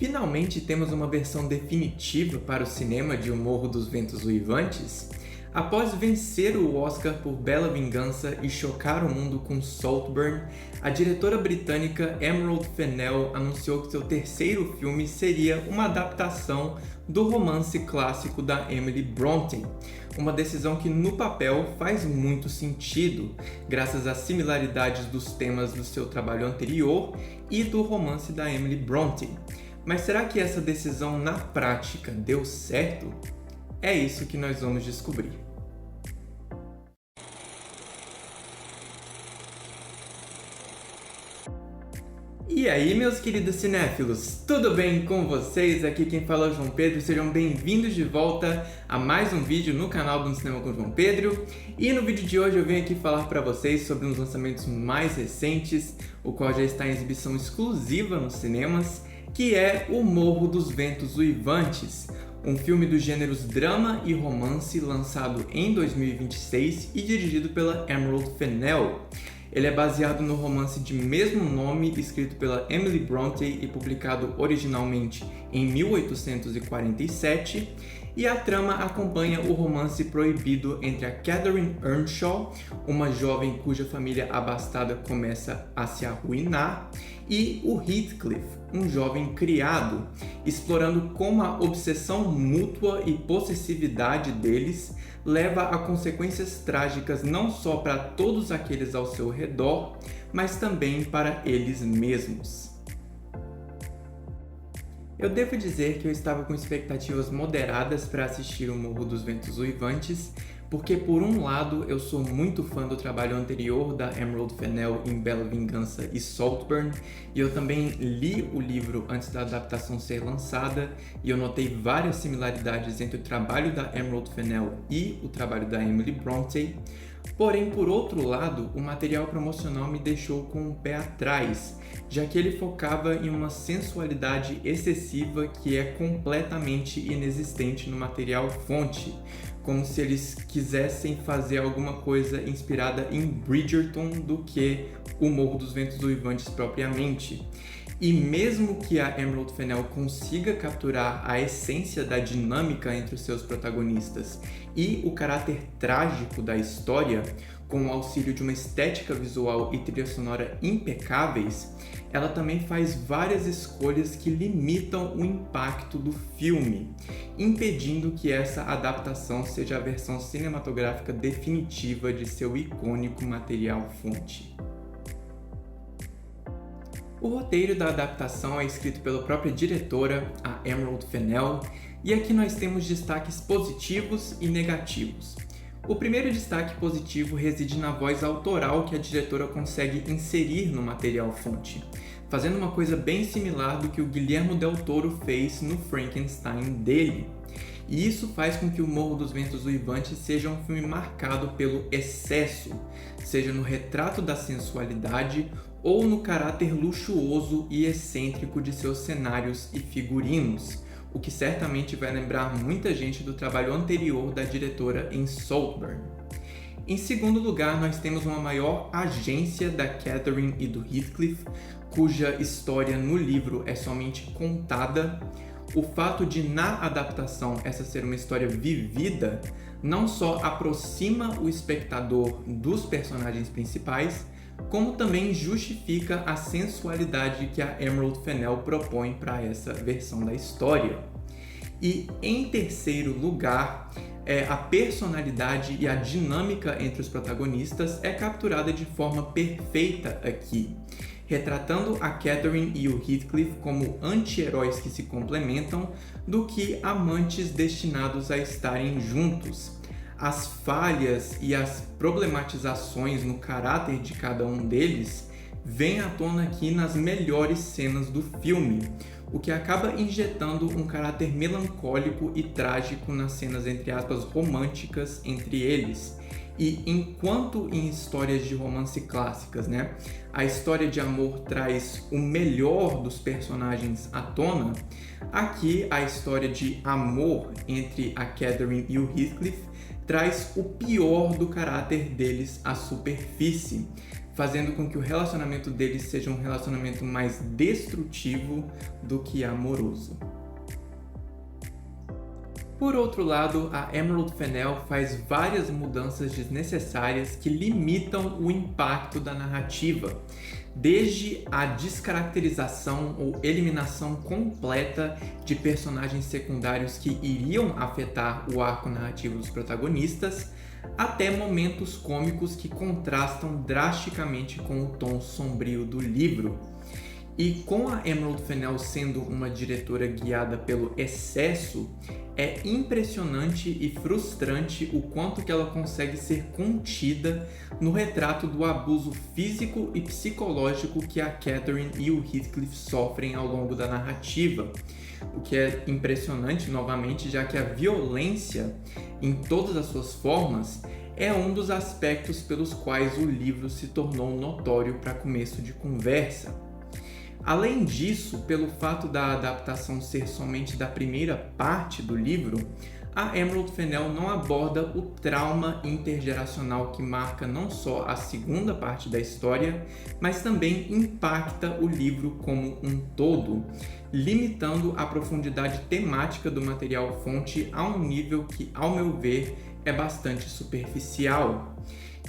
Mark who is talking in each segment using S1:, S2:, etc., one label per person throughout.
S1: Finalmente temos uma versão definitiva para o cinema de O Morro dos Ventos Uivantes? Após vencer o Oscar por Bela Vingança e chocar o mundo com Saltburn, a diretora britânica Emerald Fennell anunciou que seu terceiro filme seria uma adaptação do romance clássico da Emily Brontë, uma decisão que no papel faz muito sentido, graças às similaridades dos temas do seu trabalho anterior e do romance da Emily Brontë. Mas será que essa decisão na prática deu certo? É isso que nós vamos descobrir. E aí, meus queridos cinéfilos, tudo bem com vocês? Aqui quem fala é o João Pedro, sejam bem-vindos de volta a mais um vídeo no canal do Cinema com o João Pedro. E no vídeo de hoje eu venho aqui falar para vocês sobre um dos lançamentos mais recentes, o qual já está em exibição exclusiva nos cinemas, que é O Morro dos Ventos Uivantes, um filme dos gêneros drama e romance lançado em 2026 e dirigido pela Emerald Fennell. Ele é baseado no romance de mesmo nome, escrito pela Emily Brontë e publicado originalmente em 1847, e a trama acompanha o romance proibido entre a Catherine Earnshaw, uma jovem cuja família abastada começa a se arruinar, e o Heathcliff, um jovem criado, explorando como a obsessão mútua e possessividade deles leva a consequências trágicas não só para todos aqueles ao seu redor, mas também para eles mesmos. Eu devo dizer que eu estava com expectativas moderadas para assistir O Morro dos Ventos Uivantes, porque por um lado eu sou muito fã do trabalho anterior da Emerald Fennell em Bela Vingança e Saltburn, e eu também li o livro antes da adaptação ser lançada, e eu notei várias similaridades entre o trabalho da Emerald Fennell e o trabalho da Emily Brontë. Porém, por outro lado, o material promocional me deixou com o pé atrás, já que ele focava em uma sensualidade excessiva que é completamente inexistente no material fonte, como se eles quisessem fazer alguma coisa inspirada em Bridgerton do que O Morro dos Ventos Uivantes propriamente. E mesmo que a Emerald Fennell consiga capturar a essência da dinâmica entre os seus protagonistas e o caráter trágico da história, com o auxílio de uma estética visual e trilha sonora impecáveis, ela também faz várias escolhas que limitam o impacto do filme, impedindo que essa adaptação seja a versão cinematográfica definitiva de seu icônico material fonte. O roteiro da adaptação é escrito pela própria diretora, a Emerald Fennell, e aqui nós temos destaques positivos e negativos. O primeiro destaque positivo reside na voz autoral que a diretora consegue inserir no material fonte, fazendo uma coisa bem similar do que o Guillermo del Toro fez no Frankenstein dele. E isso faz com que O Morro dos Ventos Uivantes seja um filme marcado pelo excesso, seja no retrato da sensualidade ou no caráter luxuoso e excêntrico de seus cenários e figurinos, o que certamente vai lembrar muita gente do trabalho anterior da diretora em Saltburn. Em segundo lugar, nós temos uma maior agência da Catherine e do Heathcliff, cuja história no livro é somente contada. O fato de, na adaptação, essa ser uma história vivida, não só aproxima o espectador dos personagens principais, como também justifica a sensualidade que a Emerald Fennell propõe para essa versão da história. E, em terceiro lugar, a personalidade e a dinâmica entre os protagonistas é capturada de forma perfeita aqui, retratando a Catherine e o Heathcliff como anti-heróis que se complementam do que amantes destinados a estarem juntos. As falhas e as problematizações no caráter de cada um deles vêm à tona aqui nas melhores cenas do filme, o que acaba injetando um caráter melancólico e trágico nas cenas, entre aspas, românticas entre eles. E enquanto em histórias de romance clássicas, a história de amor traz o melhor dos personagens à tona, aqui a história de amor entre a Catherine e o Heathcliff traz o pior do caráter deles à superfície, fazendo com que o relacionamento deles seja um relacionamento mais destrutivo do que amoroso. Por outro lado, a Emerald Fennell faz várias mudanças desnecessárias que limitam o impacto da narrativa, desde a descaracterização ou eliminação completa de personagens secundários que iriam afetar o arco narrativo dos protagonistas, até momentos cômicos que contrastam drasticamente com o tom sombrio do livro. E com a Emerald Fennell sendo uma diretora guiada pelo excesso, é impressionante e frustrante o quanto que ela consegue ser contida no retrato do abuso físico e psicológico que a Catherine e o Heathcliff sofrem ao longo da narrativa. O que é impressionante, novamente, já que a violência, em todas as suas formas, é um dos aspectos pelos quais o livro se tornou notório para começo de conversa. Além disso, pelo fato da adaptação ser somente da primeira parte do livro, a Emerald Fennell não aborda o trauma intergeracional que marca não só a segunda parte da história, mas também impacta o livro como um todo, limitando a profundidade temática do material fonte a um nível que, ao meu ver, é bastante superficial.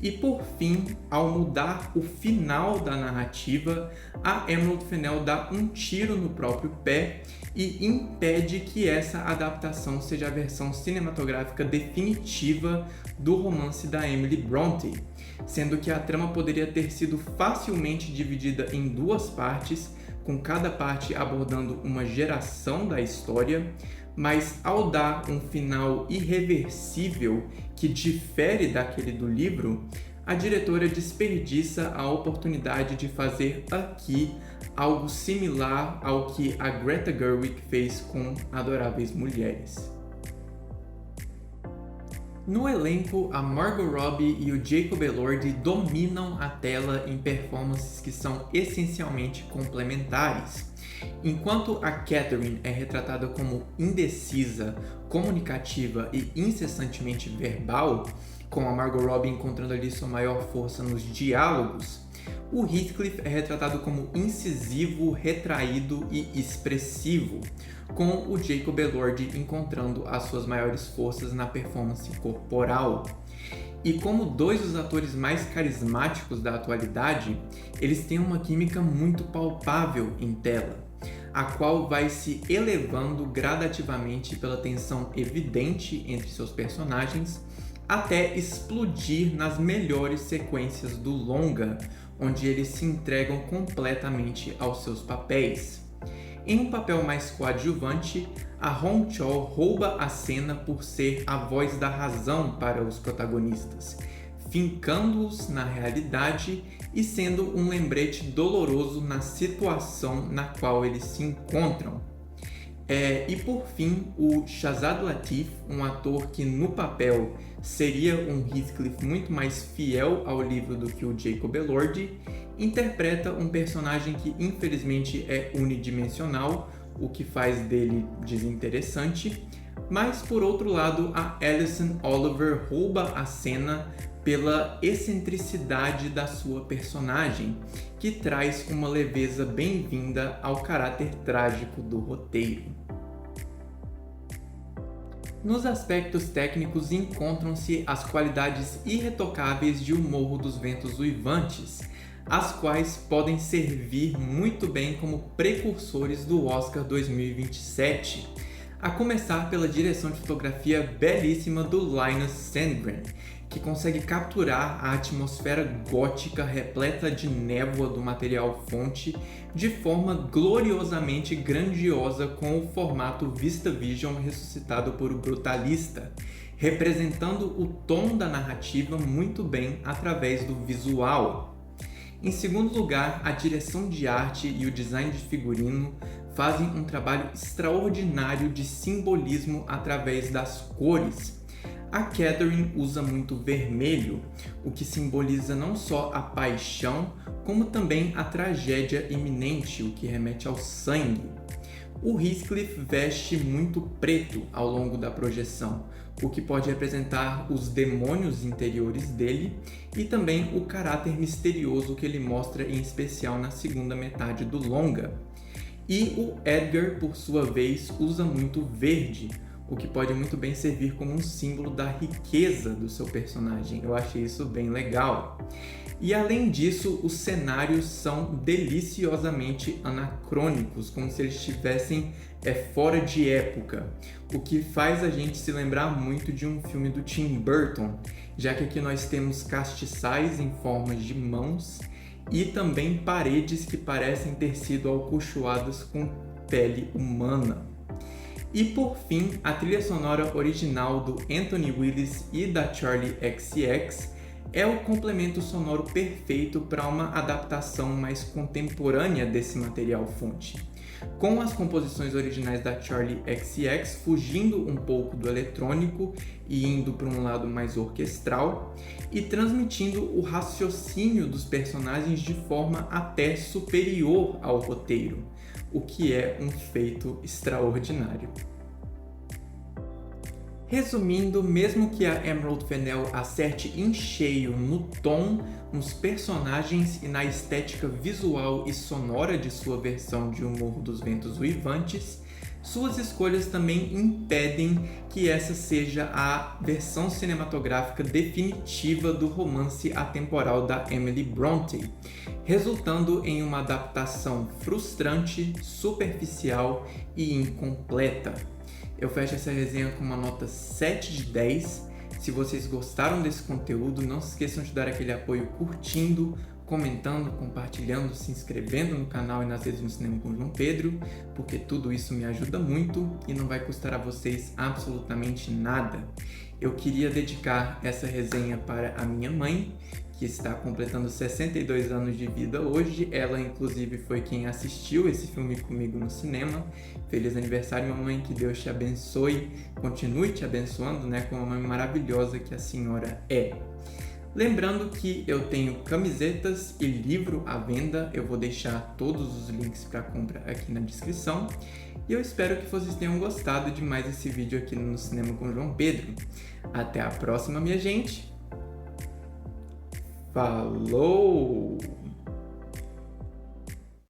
S1: E por fim, ao mudar o final da narrativa, a Emerald Fennell dá um tiro no próprio pé e impede que essa adaptação seja a versão cinematográfica definitiva do romance da Emily Brontë, sendo que a trama poderia ter sido facilmente dividida em duas partes, com cada parte abordando uma geração da história, mas ao dar um final irreversível que difere daquele do livro, a diretora desperdiça a oportunidade de fazer aqui algo similar ao que a Greta Gerwig fez com Adoráveis Mulheres. No elenco, a Margot Robbie e o Jacob Elordi dominam a tela em performances que são essencialmente complementares. Enquanto a Catherine é retratada como indecisa, comunicativa e incessantemente verbal, com a Margot Robbie encontrando ali sua maior força nos diálogos, o Heathcliff é retratado como incisivo, retraído e expressivo, com o Jacob Elordi encontrando as suas maiores forças na performance corporal. E como dois dos atores mais carismáticos da atualidade, eles têm uma química muito palpável em tela, a qual vai se elevando gradativamente pela tensão evidente entre seus personagens, até explodir nas melhores sequências do longa, onde eles se entregam completamente aos seus papéis. Em um papel mais coadjuvante, a Hong Chau rouba a cena por ser a voz da razão para os protagonistas, fincando-os na realidade e sendo um lembrete doloroso na situação na qual eles se encontram. E por fim, o Shazad Latif, um ator que no papel seria um Heathcliff muito mais fiel ao livro do que o Jacob Elordi, interpreta um personagem que infelizmente é unidimensional, o que faz dele desinteressante, mas por outro lado a Alison Oliver rouba a cena pela excentricidade da sua personagem, que traz uma leveza bem-vinda ao caráter trágico do roteiro. Nos aspectos técnicos encontram-se as qualidades irretocáveis de O Morro dos Ventos Uivantes, as quais podem servir muito bem como precursores do Oscar 2027, a começar pela direção de fotografia belíssima do Linus Sandgren, que consegue capturar a atmosfera gótica repleta de névoa do material fonte de forma gloriosamente grandiosa com o formato VistaVision ressuscitado por O Brutalista, representando o tom da narrativa muito bem através do visual. Em segundo lugar, a direção de arte e o design de figurino fazem um trabalho extraordinário de simbolismo através das cores. A Catherine usa muito vermelho, o que simboliza não só a paixão, como também a tragédia iminente, o que remete ao sangue. O Heathcliff veste muito preto ao longo da projeção, o que pode representar os demônios interiores dele e também o caráter misterioso que ele mostra em especial na segunda metade do longa. E o Edgar, por sua vez, usa muito verde, o que pode muito bem servir como um símbolo da riqueza do seu personagem. Eu achei isso bem legal. E além disso, os cenários são deliciosamente anacrônicos, como se eles estivessem fora de época, o que faz a gente se lembrar muito de um filme do Tim Burton, já que aqui nós temos castiçais em formas de mãos e também paredes que parecem ter sido alcochoadas com pele humana. E por fim, a trilha sonora original do Anthony Willis e da Charli XCX é o complemento sonoro perfeito para uma adaptação mais contemporânea desse material fonte. Com as composições originais da Charli XCX fugindo um pouco do eletrônico e indo para um lado mais orquestral, e transmitindo o raciocínio dos personagens de forma até superior ao roteiro, o que é um feito extraordinário. Resumindo, mesmo que a Emerald Fennell acerte em cheio no tom, nos personagens e na estética visual e sonora de sua versão de O Morro dos Ventos Uivantes, suas escolhas também impedem que essa seja a versão cinematográfica definitiva do romance atemporal da Emily Brontë, resultando em uma adaptação frustrante, superficial e incompleta. Eu fecho essa resenha com uma nota 7 de 10. Se vocês gostaram desse conteúdo, não se esqueçam de dar aquele apoio curtindo, comentando, compartilhando, se inscrevendo no canal e nas redes do Cinema com João Pedro, porque tudo isso me ajuda muito e não vai custar a vocês absolutamente nada. Eu queria dedicar essa resenha para a minha mãe, que está completando 62 anos de vida hoje. Ela, inclusive, foi quem assistiu esse filme comigo no cinema. Feliz aniversário, mamãe, que Deus te abençoe, continue te abençoando, com a mãe maravilhosa que a senhora é. Lembrando que eu tenho camisetas e livro à venda, eu vou deixar todos os links para compra aqui na descrição. E eu espero que vocês tenham gostado de mais esse vídeo aqui no Cinema com João Pedro. Até a próxima, minha gente! Falou!